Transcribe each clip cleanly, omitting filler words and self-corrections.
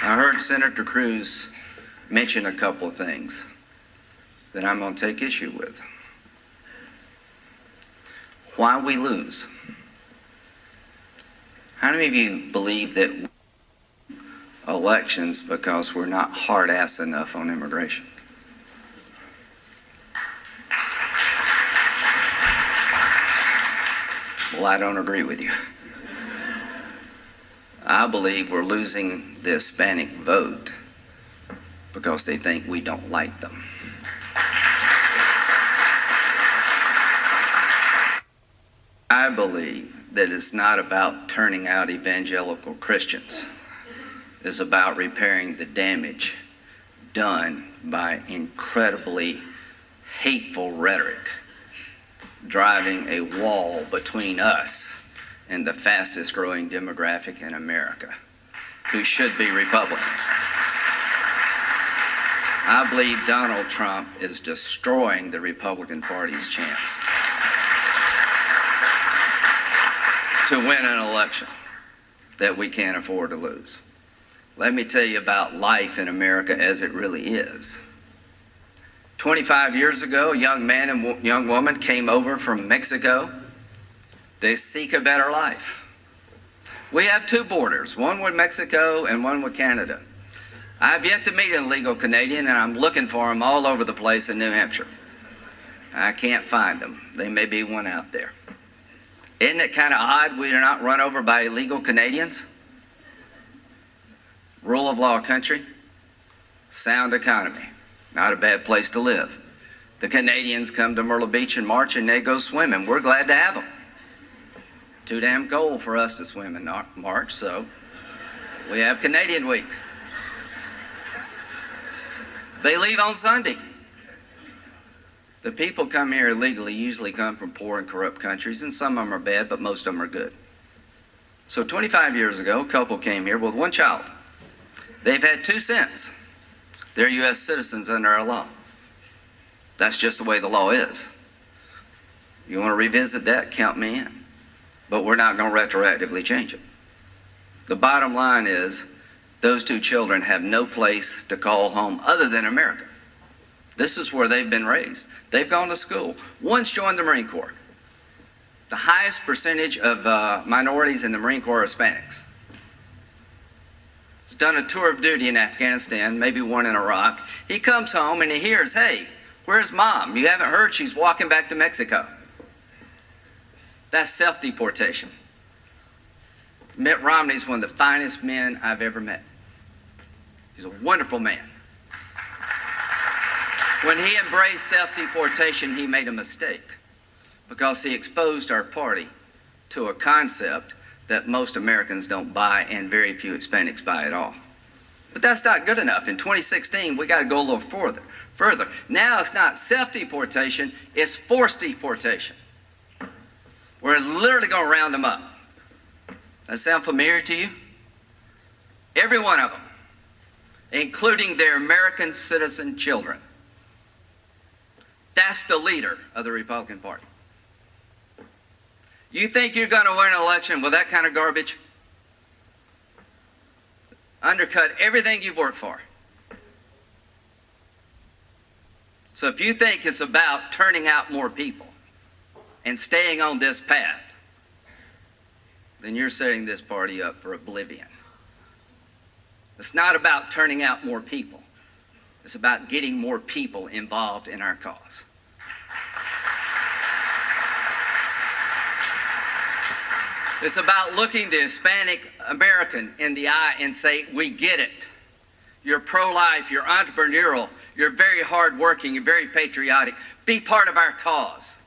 I heard Senator Cruz mention a couple of things that I'm going to take issue with. Why we lose. How many of you believe that elections because we're not hard-ass enough on immigration? Well, I don't agree with you. I believe we're losing the Hispanic vote because they think we don't like them. I believe that it's not about turning out evangelical Christians. It's about repairing the damage done by incredibly hateful rhetoric, driving a wall between us and the fastest growing demographic in America, who should be Republicans. I believe Donald Trump is destroying the Republican Party's chance to win an election that we can't afford to lose. Let me tell you about life in America as it really is. 25 years ago, a young man and young woman came over from Mexico. They seek a better life. We have two borders, one with Mexico and one with Canada. I've yet to meet an illegal Canadian, and I'm looking for them all over the place in New Hampshire. I can't find them. There may be one out there. Isn't it kind of odd we are not run over by illegal Canadians? Rule of law country, sound economy, not a bad place to live. The Canadians come to Myrtle Beach in March and they go swimming. We're glad to have them. Too damn cold for us to swim in March, so we have Canadian Week. They leave on Sunday. The people come here illegally usually come from poor and corrupt countries, and some of them are bad, but most of them are good. So 25 years ago, a couple came here with one child. They've had 2 since. They're U.S. citizens under our law. That's just the way the law is. You want to revisit that, count me in. But we're not going to retroactively change it. The bottom line is those 2 children have no place to call home other than America. This is where they've been raised. They've gone to school. One's joined the Marine Corps. The highest percentage of minorities in the Marine Corps are Hispanics. He's done a tour of duty in Afghanistan, maybe one in Iraq. He comes home and he hears, hey, where's mom? You haven't heard she's walking back to Mexico. That's self-deportation. Mitt Romney's one of the finest men I've ever met. He's a wonderful man. When he embraced self-deportation, he made a mistake because he exposed our party to a concept that most Americans don't buy and very few Hispanics buy at all. But that's not good enough. In 2016, we got to go a little further. Now it's not self-deportation, it's forced deportation. We're literally going to round them up. That sound familiar to you? Every one of them, including their American citizen children. That's the leader of the Republican Party. You think you're going to win an election with that kind of garbage? Undercut everything you've worked for. So if you think it's about turning out more people and staying on this path, then you're setting this party up for oblivion. It's not about turning out more people. It's about getting more people involved in our cause. It's about looking the Hispanic American in the eye and say, we get it. You're pro-life, you're entrepreneurial, you're very hardworking, you're very patriotic. Be part of our cause.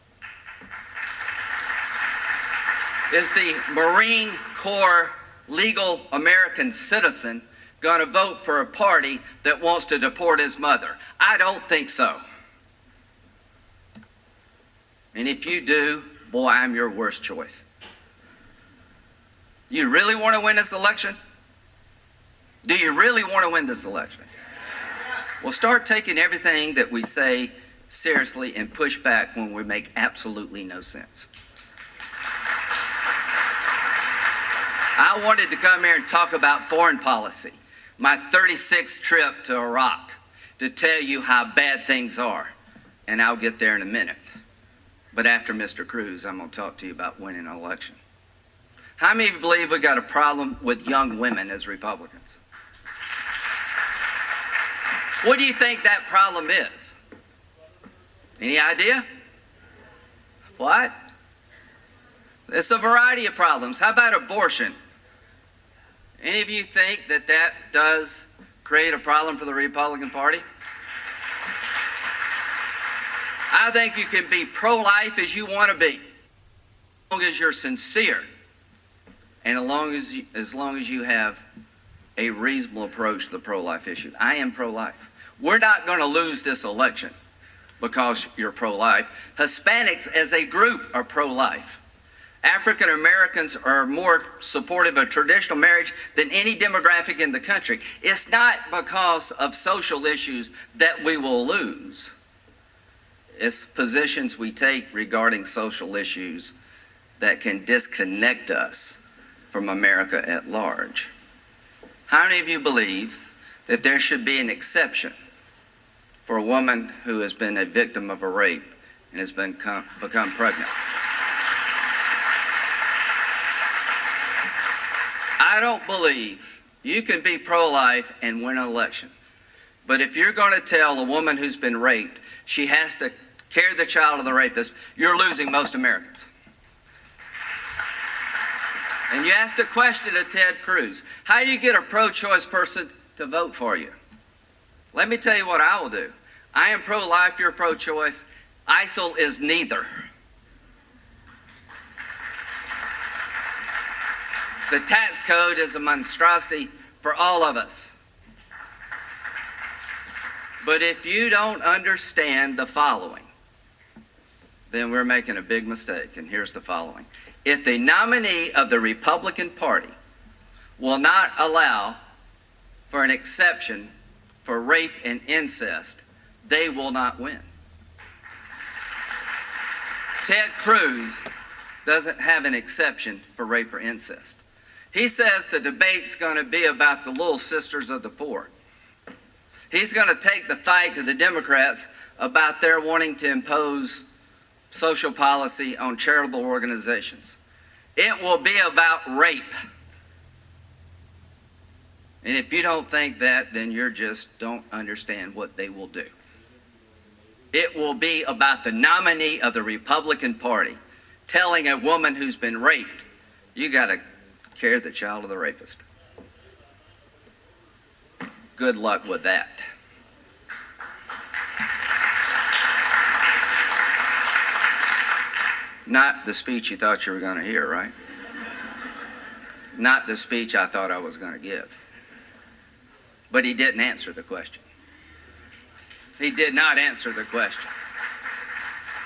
Is the Marine Corps legal American citizen going to vote for a party that wants to deport his mother? I don't think so. And if you do, boy, I'm your worst choice. You really want to win this election? Do you really want to win this election? Well, start taking everything that we say seriously and push back when we make absolutely no sense. I wanted to come here and talk about foreign policy. my 36th trip to Iraq to tell you how bad things are, and I'll get there in a minute. But after Mr. Cruz, I'm going to talk to you about winning an election. How many of you believe we got a problem with young women as Republicans? What do you think that problem is? Any idea? What? It's a variety of problems. How about abortion? Any of you think that that does create a problem for the Republican Party? I think you can be pro-life as you want to be, as long as you're sincere, and as long as you have a reasonable approach to the pro-life issue. I am pro-life. We're not going to lose this election because you're pro-life. Hispanics as a group are pro-life. African Americans are more supportive of traditional marriage than any demographic in the country. It's not because of social issues that we will lose. It's positions we take regarding social issues that can disconnect us from America at large. How many of you believe that there should be an exception for a woman who has been a victim of a rape and has become pregnant? I don't believe you can be pro-life and win an election. But if you're going to tell a woman who's been raped she has to carry the child of the rapist, you're losing most Americans. And you asked a question to Ted Cruz. How do you get a pro-choice person to vote for you? Let me tell you what I will do. I am pro-life, you're pro-choice. ISIL is neither. The tax code is a monstrosity for all of us. But if you don't understand the following, then we're making a big mistake, and here's the following. If the nominee of the Republican Party will not allow for an exception for rape and incest, they will not win. Ted Cruz doesn't have an exception for rape or incest. He says the debate's going to be about the little sisters of the poor. He's going to take the fight to the Democrats about their wanting to impose social policy on charitable organizations. It will be about rape. And if you don't think that, then you just don't understand what they will do. It will be about the nominee of the Republican Party telling a woman who's been raped, you got to carry the child of the rapist. Good luck with that. Not the speech you thought you were going to hear, right? Not the speech I thought I was going to give. But he didn't answer the question. He did not answer the question.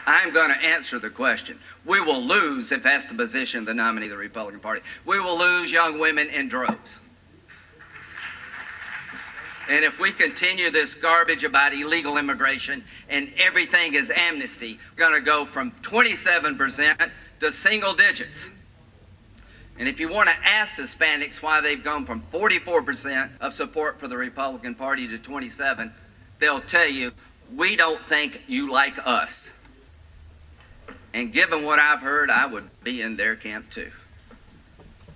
I'm going to answer the question. We will lose if that's the position of the nominee of the Republican Party. We will lose young women in droves. And if we continue this garbage about illegal immigration and everything is amnesty, we're going to go from 27% to single digits. And if you want to ask Hispanics why they've gone from 44% of support for the Republican Party to 27%, they'll tell you, we don't think you like us. And given what I've heard, I would be in their camp too.